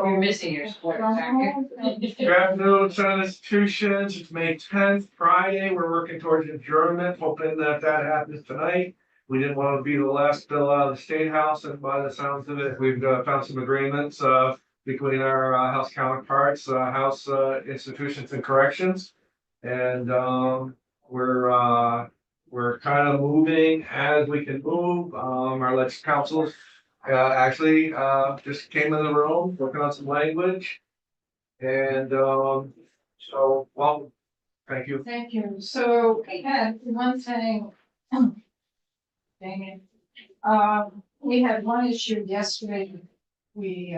You're missing your sport packet. Good afternoon, Senate institutions. It's May 10th, Friday. We're working towards adjournment, hoping that happens tonight. We didn't want to be the last bill out of the State House, and by the sounds of it, we've found some agreements between our House counterparts, House institutions and corrections. And we're kind of moving as we can move. Our legislative councils actually just came in the room working on some language. And so, well, thank you. Thank you. So we had one thing. Dang it. We had one issue yesterday. We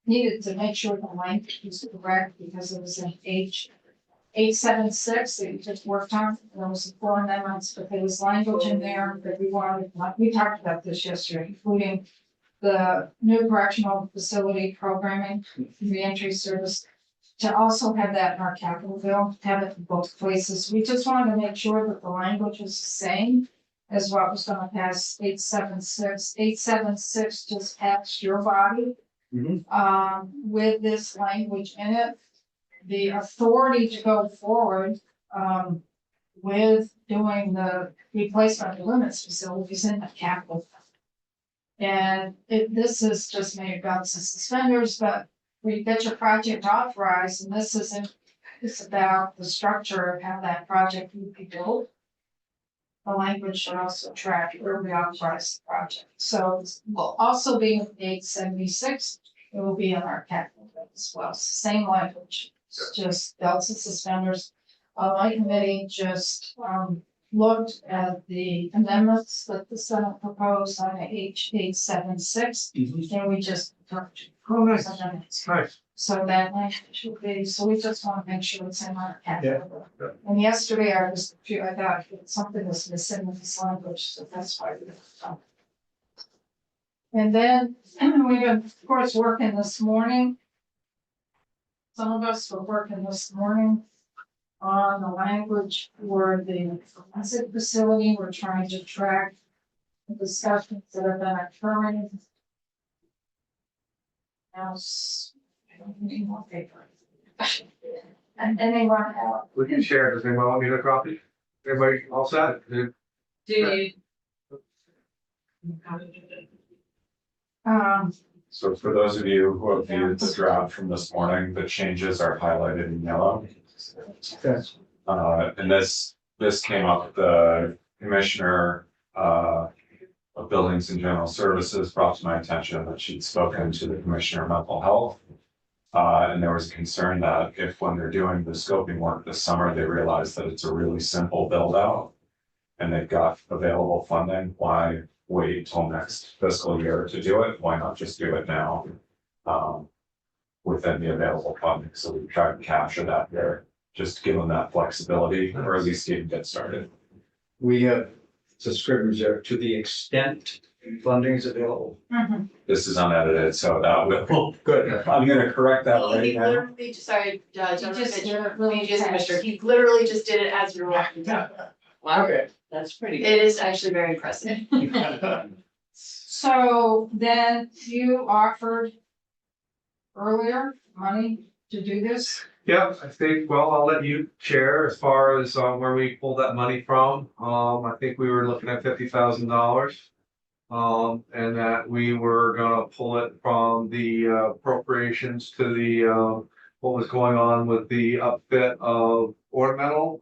needed to make sure the language was correct because it was an H876 that we just worked on. There was 4 amendments, but there was language in there that we wanted, we talked about this yesterday, including the new correctional facility programming, reentry service, to also have that in our capital bill, have it in both places. We just wanted to make sure that the language was the same as what was gonna pass 876. 876 just passed your body. With this language in it, the authority to go forward, with doing the replacement of limits facilities in the capital. And this is just made belts and suspenders, but we get your project authorized, and this isn't, it's about the structure of how that project would be built. The language should also track where we authorize the project. So it will also be in 876, it will be in our capital bill as well, same language, it's just belts and suspenders. My committee just looked at the amendments that the Senate proposed on H876, and we just talked. Oh, nice. Amendments. Nice. So that language should be, so we just want to make sure it's in our capital. And yesterday I thought something was missing with this language, so that's why we done. And then we've been, of course, working this morning. Some of us were working this morning on the language for the forensic facility. We're trying to track the discussions that have been occurring. Else, I don't need more paper. And anyone else? We can share. Does anyone want me to copy? Everybody all set? Do you? So for those of you who have viewed the draft from this morning, the changes are highlighted in yellow. Yes. And this came up, the commissioner of Buildings and General Services brought to my attention that she'd spoken to the commissioner of mental health. And there was a concern that if when they're doing the scoping work this summer, they realize that it's a really simple build out and they've got available funding, why wait till next fiscal year to do it? Why not just do it now within the available funding? So we try to capture that there, just give them that flexibility, or at least even get started. We have subscribers there to the extent funding is available. This is unedited, so that will, Good. I'm gonna correct that right He now. literally, sorry, Jonathan, just did it really Pages, fast. Commissioner, he literally just did it as we were walking down. Wow, Okay. that's pretty good. It is actually very impressive. So then you offered earlier money to do this? Yeah, I think, well, I'll let you share as far as where we pulled that money from. I think we were looking at $50,000. And that we were gonna pull it from the appropriations to the what was going on with the upfit of ornamental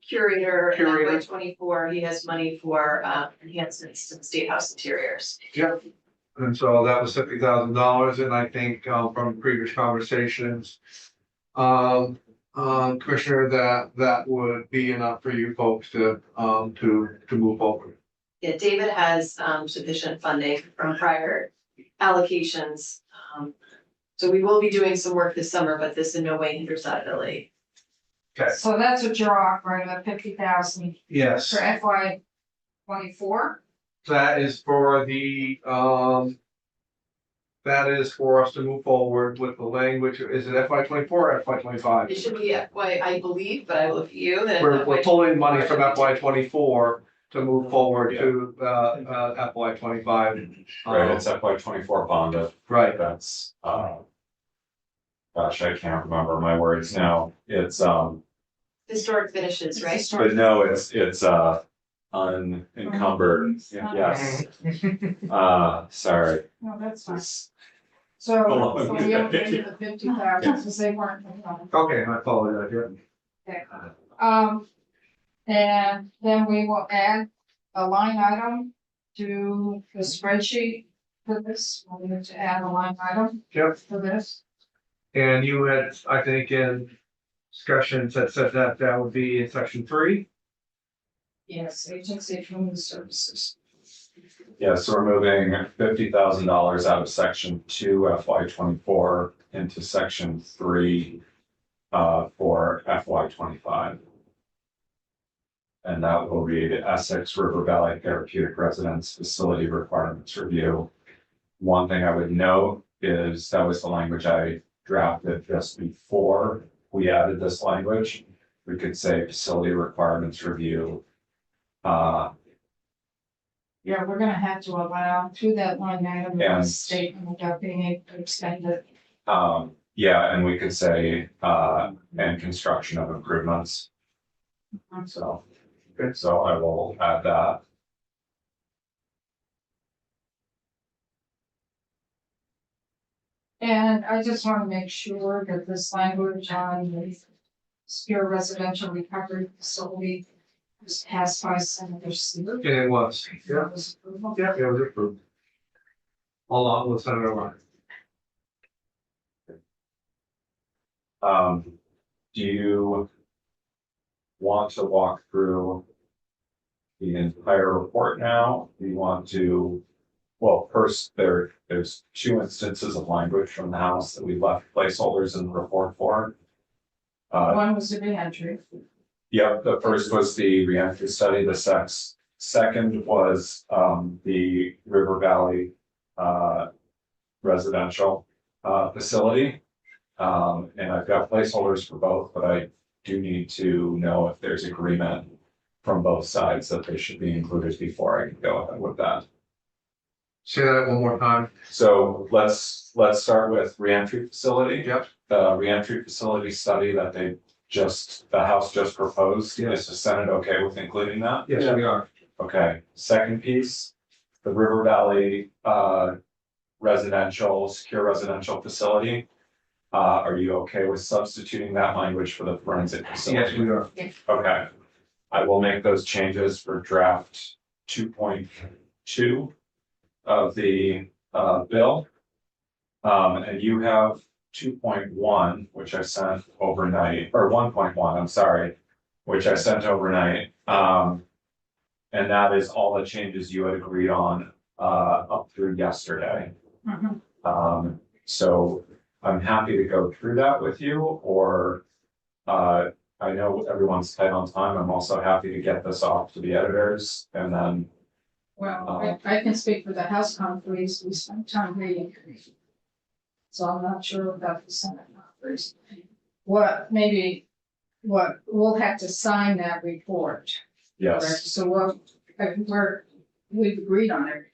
Curator, Curator. FY 24, he has money for enhancements to the State House interiors. Yep. And so that was $50,000, and I think from previous conversations, Commissioner, that would be enough for you folks to move forward. Yeah, David has sufficient funding from prior allocations. So we will be doing some work this summer, but this in no way hinders that ability. Okay. So that's what you're offering, the 50,000 Yes, for FY 24? that is for the that is for us to move forward with the language. Is it FY 24 or FY 25? It should be FY, I believe, but I will look at you. That We're FY pulling money from FY 24 to move forward to FY 25. Right, it's FY 24 bonded. Right. That's gosh, I can't remember my words now. It's, Historic finishes, right? but no, it's unencumbered, yes. Sorry. No, that's fine. It's- So, Oh, so we have to do the 50,000, because they weren't. Okay, I apologize, yeah. Okay. And then we will add a line item to the spreadsheet for this. We need to add a line item Yep. for this. And you had, I think, in discussions that said that that would be in section 3. Yes, agency human services. Yeah, so we're moving $50,000 out of section 2 FY24 into section 3 for FY25. And that will read Essex River Valley Therapeutic Residence Facility Requirements Review. One thing I would note is that was the language I drafted just before we added this language. We could say Facility Requirements Review. Yeah, we're gonna have to allow through that line item, And- statement without being able to extend it. Yeah, and we could say, and construction of improvements. So, good, so I will add that. And I just want to make sure that this language on the secure residential recovery facility was passed by Senator Seaver. And it was, yeah, Was approval. yeah, it was approved. Along with Senator Ryan. Do you want to walk through the entire report now? Do you want to, well, first, there's 2 instances of language from the House that we left placeholders in the report for. One was the reentry. Yep, the first was the reentry study, the second was the River Valley residential facility. And I've got placeholders for both, but I do need to know if there's agreement from both sides that they should be included before I can go ahead with that. Say that one more time. So let's start with reentry facility. Yep. The reentry facility study that the House just proposed. Yes. Is the Senate okay with including that? Yes, we are. Okay, second piece, the River Valley secure residential facility. Are you okay with substituting that language for the forensic facility? Yes, we are. Okay, I will make those changes for draft 2.2 of the bill. And you have 2.1, which I sent overnight, or 1.1, I'm sorry, which I sent overnight. And that is all the changes you had agreed on up through yesterday. Mhm. So I'm happy to go through that with you, or I know everyone's tight on time. I'm also happy to get this off to the editors and then. Well, I can speak for the House conferees, we spent time reading. So I'm not sure about the Senate conferees. What we'll have to sign that report. Correct? Yes, So we've agreed on everything.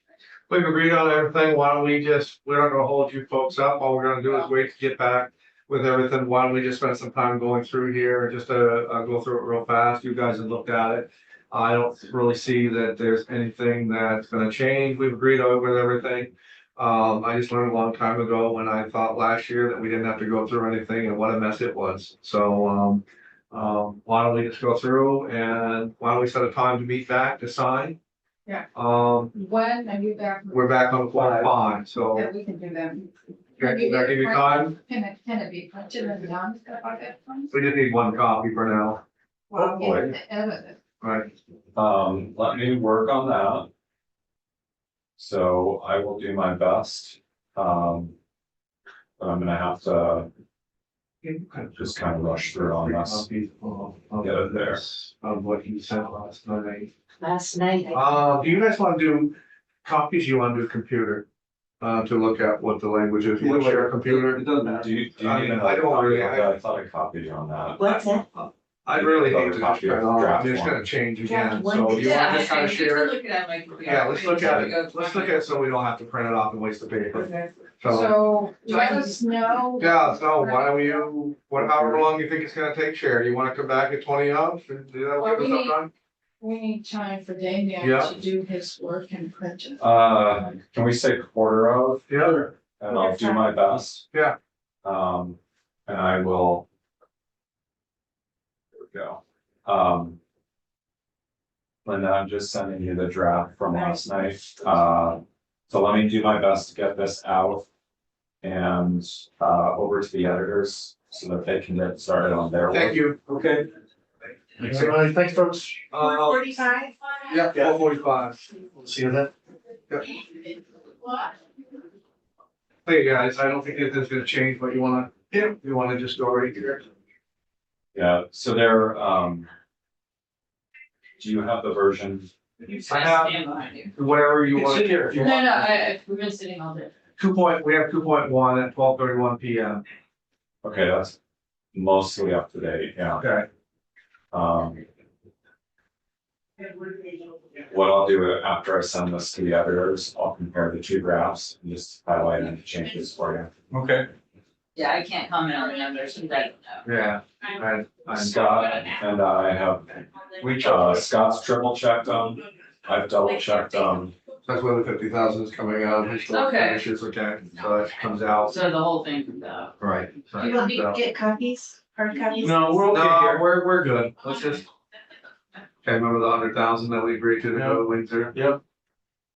We've agreed on everything. Why don't we're not gonna hold you folks up. All we're gonna do is wait to get back with everything. Why don't we just spend some time going through here, just to go through it real fast. You guys have looked at it. I don't really see that there's anything that's gonna change. We've agreed over everything. I just learned a long time ago when I thought last year that we didn't have to go through anything and what a mess it was. So, why don't we just go through and why don't we set a time to meet back to sign? Yeah. When are you back? we're back on 5, so. Yeah, we can do that. Okay, can I give you time? Can it be printed and done by that time? We just need one copy for now, Well, boy. get it edited. right? let me work on that. So I will do my best. But I'm gonna have to just kind of rush through on this. Get it there. Of what you sent last night. Last night. Do you guys want to do copies? You want to do computer? To look at what the language is. You want to share a computer? It doesn't matter. Do you need I another don't copy really- of that? I thought I copied you on that. What's that? I really hate to just Copy of print off, draft it's form. gonna change again, Draft so one. you wanna just kind of share it? Looking at my computer. Yeah, let's look at it so we don't have to print it off and waste the paper. Okay. So, So let us know. yeah, so why don't you, however long you think it's gonna take, Sharon, you wanna come back at 20 of, and do that, Well, give us we some time? We need time for Damian Yeah. to do his work and print it. Can we say quarter of, Yeah, and I'll do my best? Yeah. And I will. There we go. Linda, I'm just sending you the draft from last night. So let me do my best to get this out. And over to the editors so that they can get started on their work. thank you. Okay. Thanks, everybody. Thanks, folks. 45? Yeah, 4:45. We'll see you then. Hey, guys, I don't think anything's gonna change, but you wanna just go right here? Yeah, so there, do you have the version? I have, whatever you It's want. in here if you No, no, we've been sitting all day. We have 2.1 at 12:31 PM. Okay, that's mostly up to date, yeah. Okay. What I'll do after I send this to the editors, I'll compare the two graphs and just highlight any changes for you. Okay. Yeah, I can't comment on the numbers, because I don't know. Yeah. I'm Scott and I have, Scott's triple checked them, I've double checked them. That's where the 50,000 is coming out, historic Okay. finishes, okay, so that comes out. So the whole thing comes out. Right. Do you want me to get copies, hard copies? No, we're okay here. We're good, let's just. Okay, remember the 100,000 that we agreed to go to Windsor? Yep.